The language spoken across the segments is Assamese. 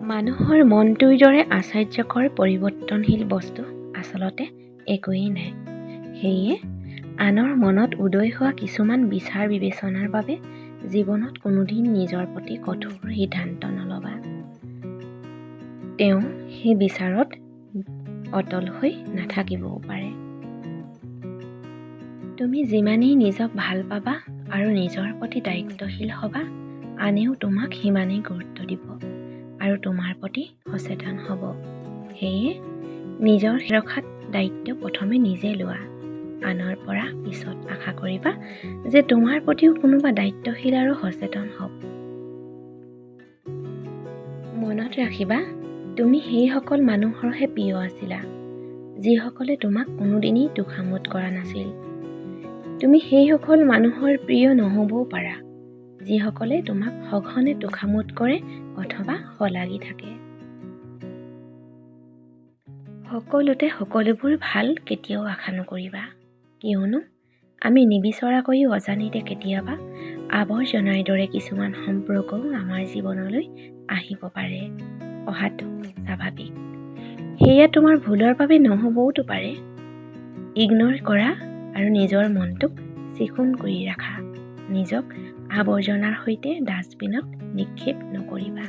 মানুহৰ মনটোৰ দৰে আশ্চৰ্যকৰ পৰিৱৰ্তনশীল বস্তু আচলতে একোৱেই নাই। সেয়ে আনৰ মনত উদয় হোৱা কিছুমান বিচাৰ বিবেচনাৰ বাবে জীৱনত কোনোদিন নিজৰ প্ৰতি কঠোৰ সিদ্ধান্ত নল'বা। তেওঁ সেই বিচাৰত অটল হৈ নাথাকিবও পাৰে। তুমি যিমানেই নিজক ভাল পাবা আৰু নিজৰ প্ৰতি দায়িত্বশীল হ'বা, আনেও তোমাক সিমানেই গুৰুত্ব দিব আৰু তোমাৰ প্ৰতি সচেতন হ'ব। সেয়ে নিজৰ ৰখাত দায়িত্ব প্ৰথমে নিজে লোৱা। আনৰ পৰা পিছত আশা কৰিবা যে তোমাৰ প্ৰতিও কোনোবা দায়িত্বশীল আৰু সচেতন হ'ব। মনত ৰাখিবা, তুমি সেইসকল মানুহৰহে প্ৰিয় আছিলা, যিসকলে তোমাক কোনোদিনেই তোষামোদ কৰা নাছিল। তুমি সেইসকল মানুহৰ প্ৰিয় নহ'বও পাৰা, যিসকলে তোমাক সঘনে তোষামোদ কৰে অথবা শলাগি থাকে। সকলোতে সকলোবোৰ ভাল কেতিয়াও আশা নকৰিবা, কিয়নো আমি নিবিচৰাকৈও অজানিতে কেতিয়াবা আৱৰ্জনাৰ দৰে কিছুমান সম্পৰ্কও আমাৰ জীৱনলৈ আহিব পাৰে। অহাটো স্বাভাৱিক। সেয়া তোমাৰ ভুলৰ বাবে নহ'বওতো পাৰে। ইগনৰ কৰা আৰু নিজৰ মনটোক চিকুণ কৰি ৰাখা। নিজক আৱৰ্জনাৰ সৈতে ডাষ্টবিনত নিক্ষেপ নকৰিবা।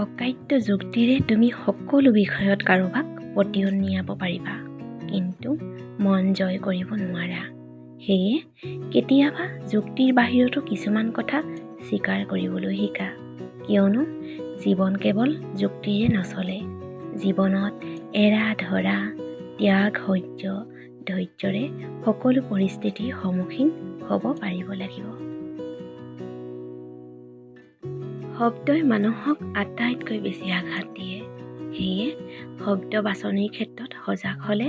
অকাট্য যুক্তিৰে তুমি সকলো বিষয়ত কাৰোবাক পতিয়ন নিয়াব পাৰিবা, কিন্তু মন জয় কৰিব নোৱাৰা। সেয়ে কেতিয়াবা যুক্তিৰ বাহিৰতো কিছুমান কথা স্বীকাৰ কৰিবলৈ শিকা, কিয়নো জীৱন কেৱল যুক্তিৰে নচলে। জীৱনত এৰা ধৰা, ত্যাগ, সহ্য, ধৈৰ্যৰে সকলো পৰিস্থিতিৰ সন্মুখীন হ'ব পাৰিব লাগিব। শব্দই মানুহক আটাইতকৈ বেছি আঘাত দিয়ে। সেয়ে শব্দ বাছনিৰ ক্ষেত্ৰত সজাগ হ'লে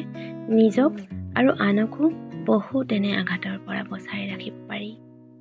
নিজক আৰু আনকো বহু তেনে আঘাতৰ পৰা বচাই ৰাখিব পাৰি।